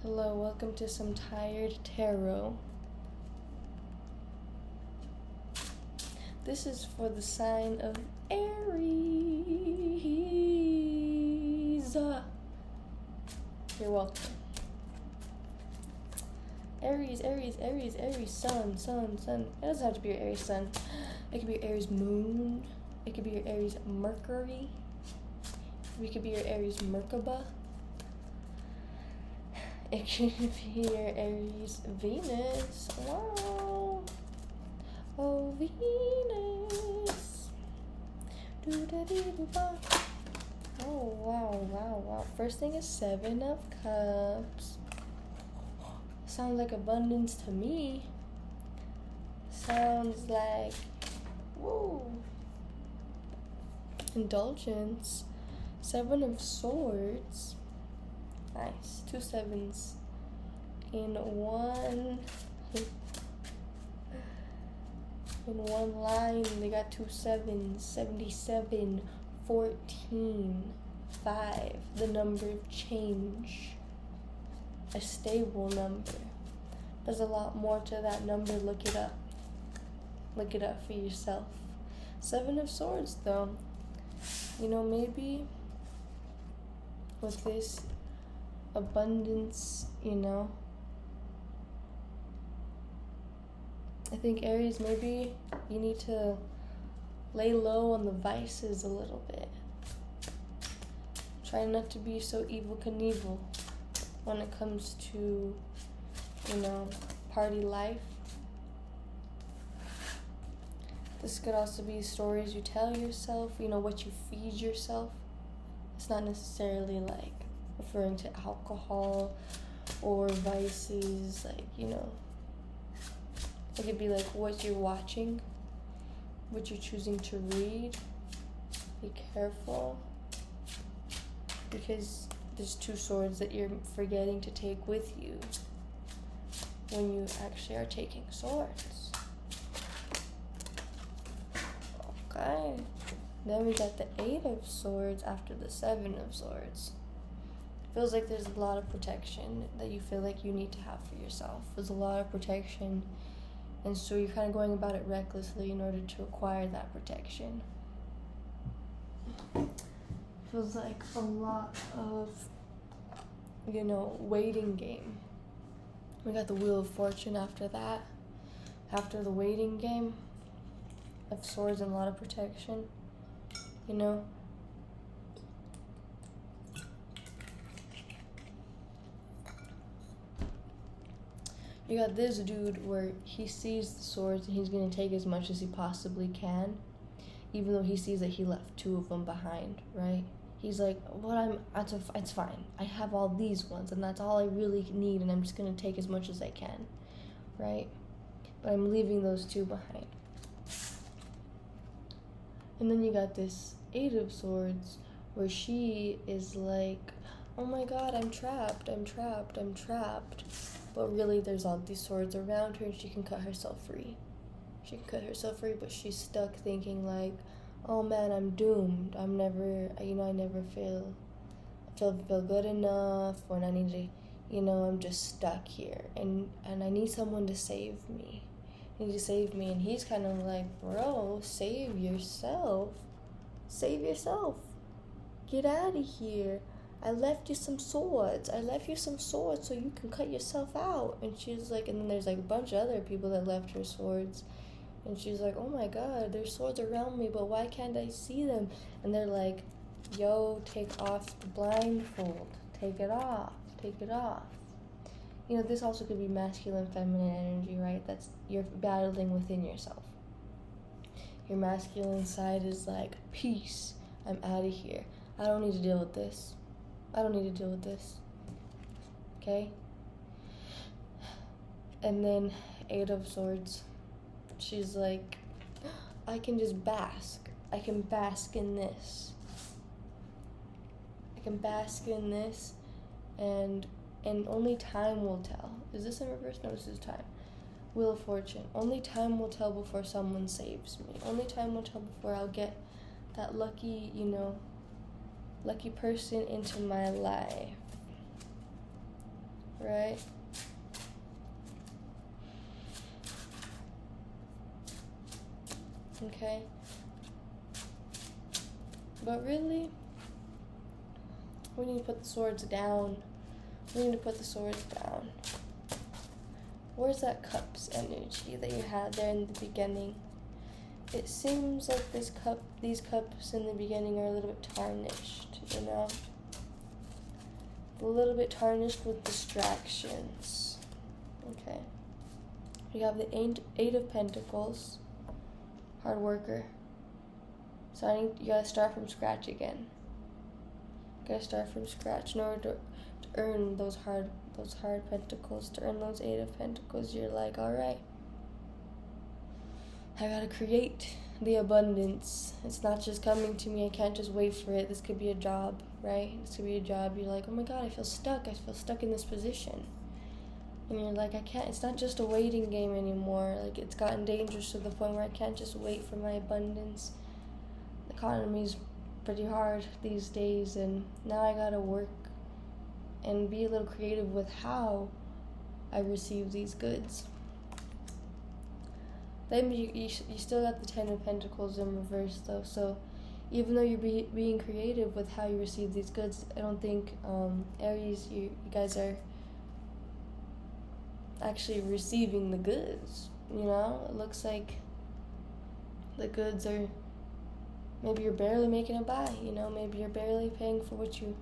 Hello, welcome to some tired tarot. This is for the sign of Aries. You're welcome. Aries, sun. It doesn't have to be your Aries sun. It could be your Aries moon. It could be your Aries Mercury. It could be your Aries Merkaba. It could be your Aries Venus. Wow. Oh, Venus. Do-da-dee-do-ba. Oh, wow. First thing is 7 of Cups. Sounds like abundance to me. Sounds like, woo, indulgence. 7 of Swords. Nice. 2 sevens in one line. They got 2 sevens. 77, 14, 5. The number of change. A stable number. There's a lot more to that number. Look it up. Look it up for yourself. 7 of Swords, though. Maybe with this abundance, I think Aries, maybe you need to lay low on the vices a little bit. Try not to be so evil Knievel when it comes to, party life. This could also be stories you tell yourself, what you feed yourself. It's not necessarily like referring to alcohol or vices, it could be like what you're watching, what you're choosing to read. Be careful, because there's 2 swords that you're forgetting to take with you when you actually are taking swords. Okay. Then we got the 8 of Swords after the 7 of Swords. Feels like there's a lot of protection that you feel like you need to have for yourself. There's a lot of protection, and so you're kind of going about it recklessly in order to acquire that protection. Feels like a lot of, waiting game. We got the Wheel of Fortune after that. After the waiting game of Swords and a lot of protection. You got this dude where he sees the swords and he's going to take as much as he possibly can, even though he sees that he left 2 of them behind, right? He's like, it's fine. I have all these ones, and that's all I really need, and I'm just going to take as much as I can, right? But I'm leaving those 2 behind. And then you got this 8 of Swords, where she is like, oh my god, I'm trapped. But really, there's all these swords around her, and she can cut herself free. But she's stuck thinking like, oh man, I'm doomed. I never feel good enough, when I need to, I'm just stuck here, and I need someone to save me. And he's kind of like, bro, save yourself. Get out of here. I left you some swords so you can cut yourself out. And she's like, and then there's like a bunch of other people that left her swords, and she's like, oh my god, there's swords around me, but why can't I see them? And they're like, yo, take off the blindfold, take it off. This also could be masculine, feminine energy, right? That's, you're battling within yourself. Your masculine side is like, peace, I'm out of here. I don't need to deal with this. Okay? And then 8 of Swords, she's like, I can just bask. I can bask in this. And only time will tell. Is this in reverse? No, this is time. Wheel of Fortune. Only time will tell before someone saves me. Only time will tell before I'll get that lucky, lucky person into my life. right? Okay. But really, we need to put the swords down. We need to put the swords down. Where's that cups energy that you had there in the beginning? It seems like these cups in the beginning are a little bit tarnished, you know? A little bit tarnished with distractions. Okay. We have the Eight of Pentacles. Hard worker. So you gotta start from scratch again. You gotta start from scratch in order to earn those hard pentacles, to earn those Eight of Pentacles. You're like, alright, I gotta create the abundance. It's not just coming to me. I can't just wait for it. This could be a job, right? This could be a job. You're like, oh my God, I feel stuck. I feel stuck in this position. And you're like, I can't. It's not just a waiting game anymore. Like, it's gotten dangerous to the point where I can't just wait for my abundance. The economy's pretty hard these days, and now I gotta work and be a little creative with how I receive these goods. Then you still got the Ten of Pentacles in reverse, though. So even though you're being creative with how you receive these goods, I don't think, Aries, you guys are actually receiving the goods, you know? It looks like the goods are, maybe you're barely making it by, you know? Maybe you're barely paying for what you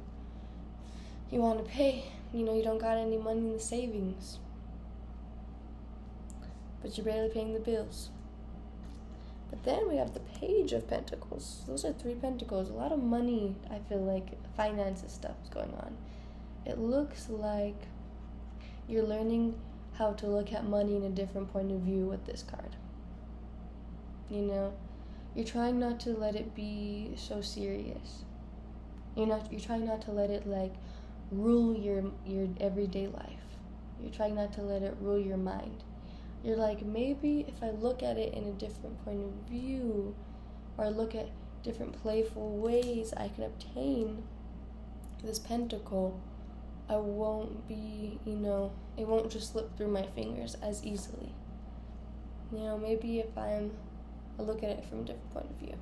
want to pay. You know, you don't got any money in the savings, but you're barely paying the bills. But then we have the Page of Pentacles. Those are 3 pentacles. A lot of money, I feel like, finances stuff is going on. It looks like you're learning how to look at money in a different point of view with this card. You know, you're trying not to let it be so serious. You're trying not to let it like rule your everyday life. You're trying not to let it rule your mind. You're like, maybe if I look at it in a different point of view, or look at different playful ways I can obtain this pentacle, I won't be, you know, it won't just slip through my fingers as easily. You know, maybe if I look at it from a different point of view.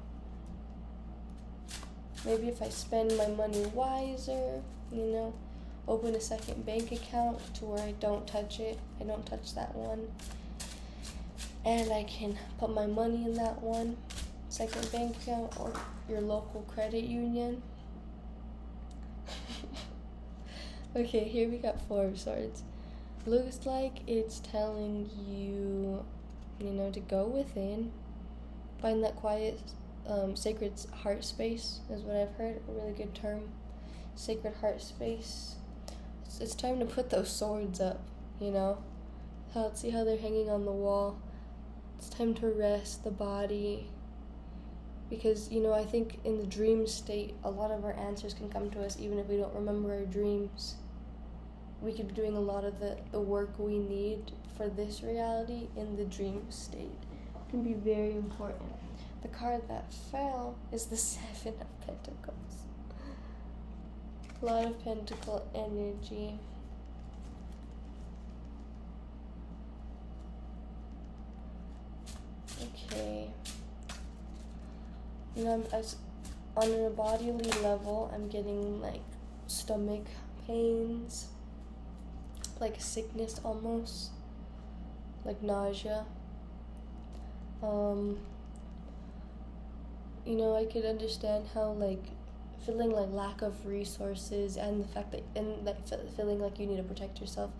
Maybe if I spend my money wiser, you know, open a second bank account to where I don't touch it. I don't touch that one. And I can put my money in that one second bank account, or your local credit union. Okay, here we got 4 of Swords. Looks like it's telling you, you know, to go within, find that quiet, sacred heart space is what I've heard, a really good term. Sacred heart space. It's time to put those swords up, you know. See how they're hanging on the wall. It's time to rest the body. Because, you know, I think in the dream state, a lot of our answers can come to us even if we don't remember our dreams. We could be doing a lot of the work we need for this reality in the dream state. It can be very important. The card that fell is the 7 of Pentacles. A lot of pentacle energy. Okay. You know, on a bodily level, I'm getting like stomach pains, like sickness almost, like nausea. You know, I could understand how like feeling like lack of resources and the fact that feeling like you need to protect yourself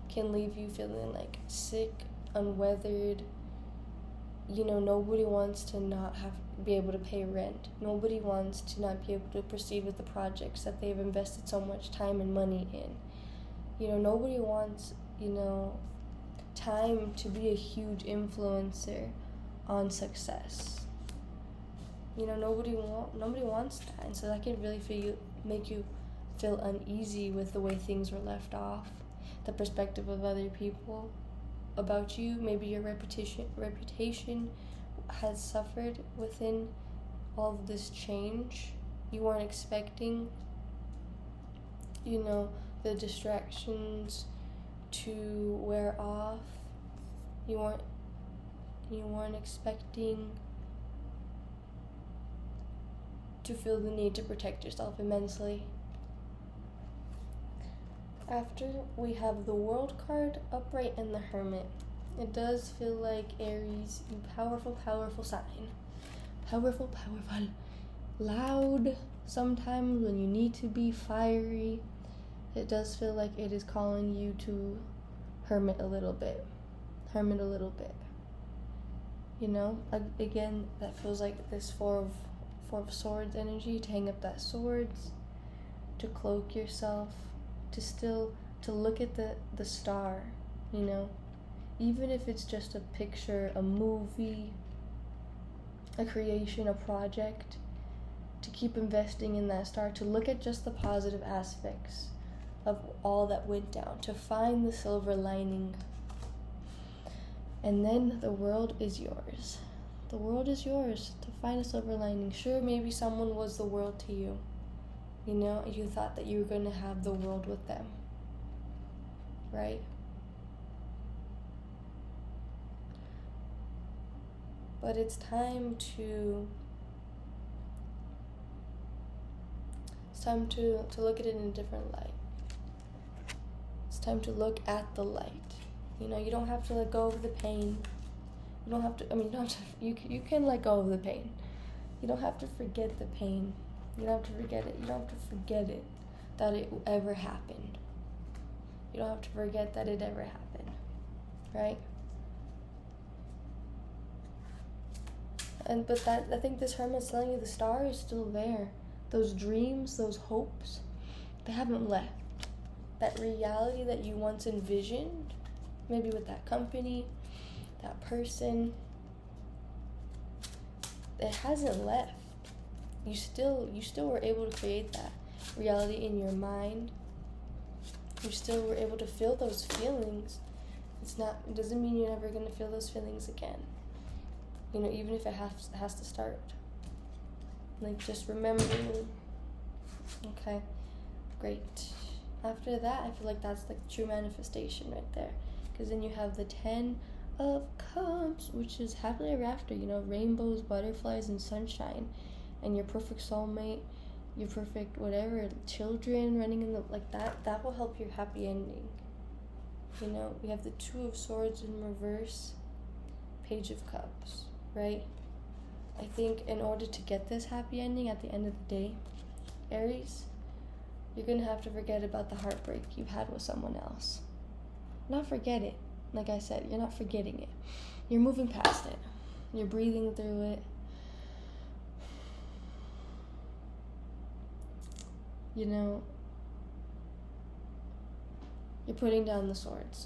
can leave you feeling like sick, unweathered. You know, nobody wants to not be able to pay rent. Nobody wants to not be able to proceed with the projects that they've invested so much time and money in. You know, nobody wants, you know, time to be a huge influencer on success. You know, nobody wants that, and so that can really make you feel uneasy with the way things were left off, the perspective of other people about you. Maybe your reputation has suffered within all of this change. You weren't expecting, you know, the distractions to wear off. You weren't expecting to feel the need to protect yourself immensely. After, we have the World card, Upright, and the Hermit. It does feel like Aries, you powerful sign. Powerful, loud sometimes when you need to be, fiery. It does feel like it is calling you to hermit a little bit. You know, again, that feels like this four of swords energy, to hang up that swords, to cloak yourself, to look at the star, you know, even if it's just a picture, a movie, a creation, a project, to keep investing in that star, to look at just the positive aspects of all that went down, to find the silver lining. And then the world is yours. The world is yours to find a silver lining. Sure, maybe someone was the world to you. You know, you thought that you were going to have the world with them. Right? But it's time to look at it in a different light. It's time to look at the light. You know, you don't have to let go of the pain. You don't have to, you can let go of the pain. You don't have to forget the pain. You don't have to forget it. You don't have to forget it, that it ever happened. You don't have to forget that it ever happened, right? But I think this hermit's telling you the star is still there. Those dreams, those hopes, they haven't left. That reality that you once envisioned, maybe with that company, that person, it hasn't left. You still were able to create that reality in your mind. You still were able to feel those feelings. It doesn't mean you're never gonna feel those feelings again. You know, even if it has to start. Like, just remembering. Okay, great. After that, I feel like that's like true manifestation right there. Because then you have the 10 of Cups, which is happily ever after, you know, rainbows, butterflies, and sunshine. And your perfect soulmate, your perfect whatever, children running in like that will help your happy ending. You know, we have the 2 of Swords in reverse, Page of Cups, right? I think in order to get this happy ending at the end of the day, Aries, you're going to have to forget about the heartbreak you've had with someone else. Not forget it. Like I said, you're not forgetting it. You're moving past it. You're breathing through it. You know, you're putting down the swords.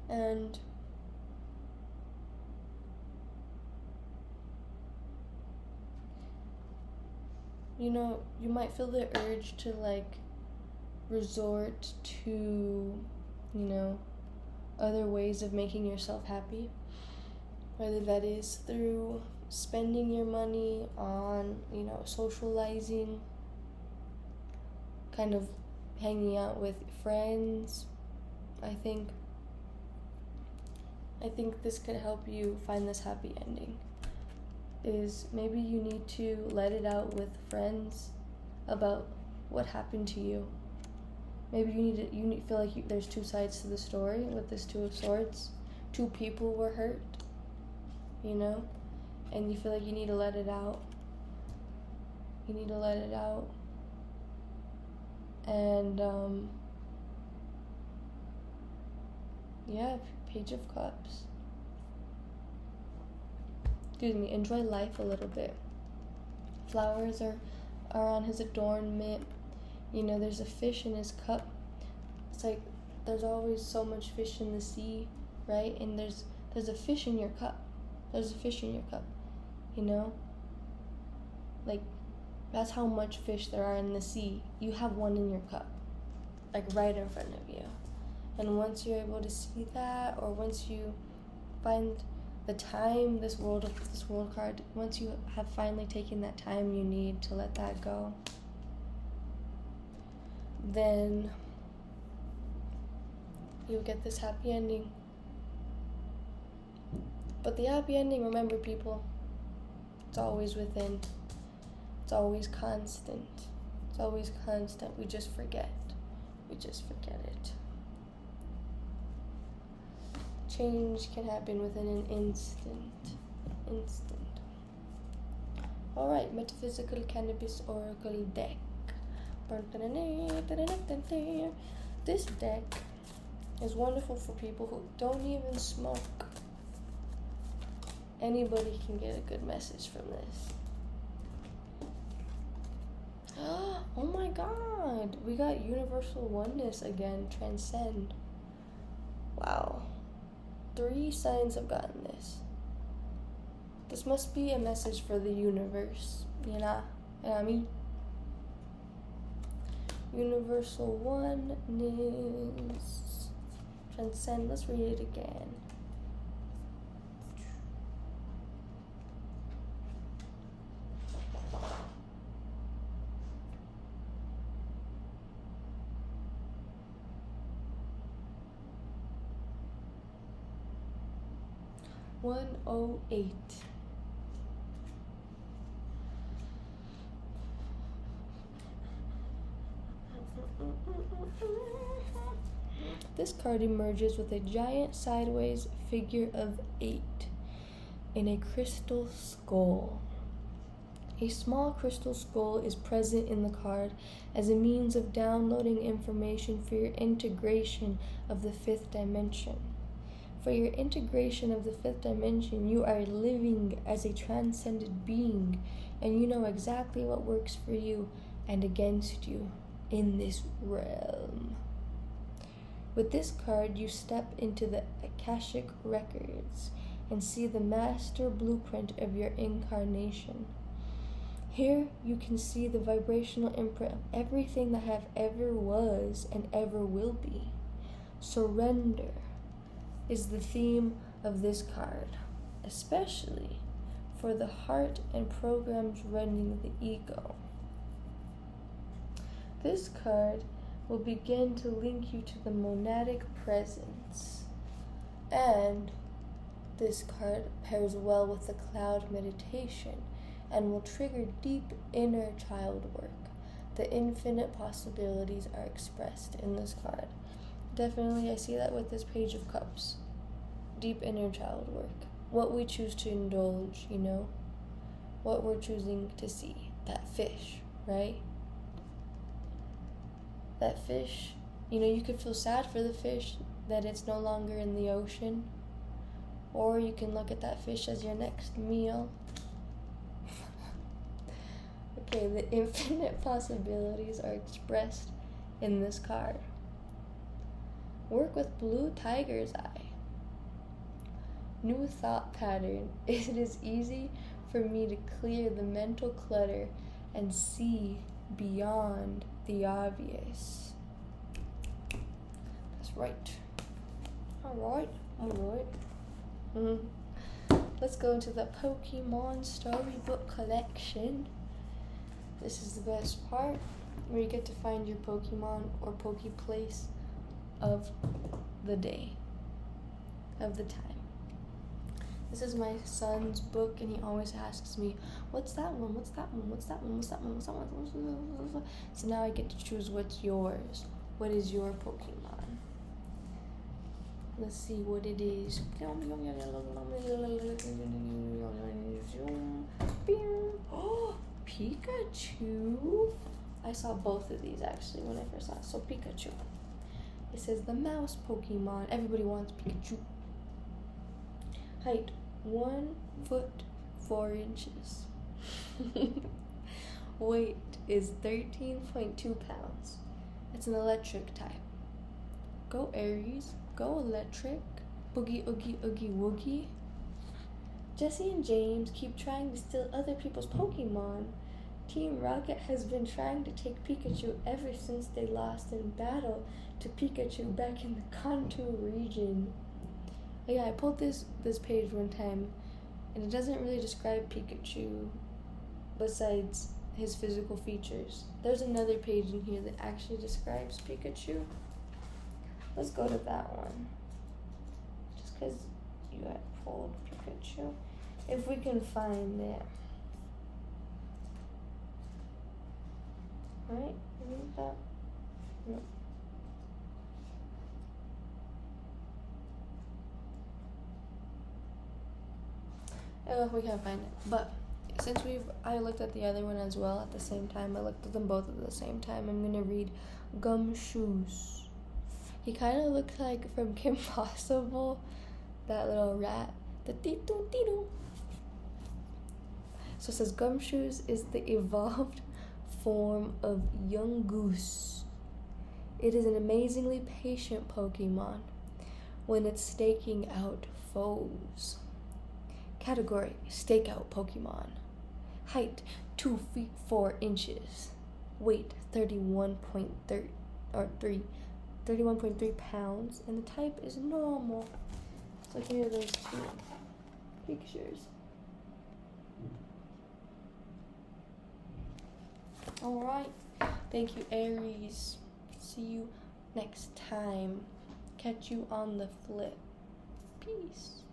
And you know, you might feel the urge to like resort to, you know, other ways of making yourself happy, whether that is through spending your money on, you know, socializing, kind of hanging out with friends. I think this could help you find this happy ending. Is maybe you need to let it out with friends about what happened to you. Maybe you feel like there's 2 sides to the story with this 2 of Swords. 2 people were hurt, you know, and you feel like you need to let it out. And yeah, Page of Cups. Excuse me, enjoy life a little bit. Flowers are on his adornment. You know, there's a fish in his cup. It's like there's always so much fish in the sea, right? And there's a fish in your cup. You know? Like, that's how much fish there are in the sea. You have one in your cup, like right in front of you. And once you're able to see that, or once you find the time, this world card, once you have finally taken that time you need to let that go, then you'll get this happy ending. But the happy ending, remember people, it's always within. It's always constant. It's always constant. We just forget. We just forget it. Change can happen within an instant. Alright, metaphysical cannabis oracle deck. This deck is wonderful for people who don't even smoke. Anybody can get a good message from this. Oh my god, we got universal oneness again, transcend. Wow. 3 signs have gotten this. This must be a message for the universe, you know what I mean? Universal oneness, transcend. Let's read it again. One 108. This card emerges with a giant sideways figure of 8 in a crystal skull. A small crystal skull is present in the card as a means of downloading information for your integration of the 5th dimension. For your integration of the 5th dimension, you are living as a transcended being, and you know exactly what works for you and against you in this realm. With this card, you step into the Akashic records and see the master blueprint of your incarnation. Here, you can see the vibrational imprint of everything that have ever was and ever will be. Surrender is the theme of this card, especially for the heart and programs running the ego. This card will begin to link you to the monadic presence, and this card pairs well with the cloud meditation and will trigger deep inner child work. The infinite possibilities are expressed in this card. Definitely, I see that with this Page of Cups. Deep inner child work. What we choose to indulge, you know? What we're choosing to see. That fish, right? That fish, you know, you could feel sad for the fish that it's no longer in the ocean. Or you can look at that fish as your next meal. Okay, the infinite possibilities are expressed in this card. Work with blue tiger's eye. New thought pattern. It is easy for me to clear the mental clutter and see beyond the obvious. That's right. Alright. Let's go into the Pokemon storybook collection. This is the best part, where you get to find your Pokemon or Pokeplace of the day, of the time. This is my son's book, and he always asks me, what's that one? So now I get to choose what's yours. What is your Pokemon? Let's see what it is. Oh, Pikachu. I saw both of these actually when I first saw it. So Pikachu. It says the mouse Pokemon. Everybody wants Pikachu. Height 1 foot 4 inches. Weight is 13.2 pounds. It's an electric type. Go Aries. Go electric. Boogie oogie oogie woogie. Jesse and James keep trying to steal other people's Pokemon. Team Rocket has been trying to take Pikachu ever since they lost in battle to Pikachu back in the Kanto region. Yeah, I pulled this page one time, and it doesn't really describe Pikachu besides his physical features. There's another page in here that actually describes Pikachu. Let's go to that one. Just because you had pulled Pikachu. If we can find it. Right? Isn't that? No. Oh, we can't find it. But since I looked at the other one as well at the same time. I looked at them both at the same time. I'm gonna read Gumshoes. He kind of looks like from Kim Possible, that little rat. The tee-doo. So it says Gumshoes is the evolved form of young goose. It is an amazingly patient Pokemon when it's staking out foes. Category, stakeout Pokemon. Height, 2 feet 4 inches. Weight, 31.3 pounds. And the type is normal. So here are those two pictures. Alright. Thank you, Aries. See you next time. Catch you on the flip. Peace.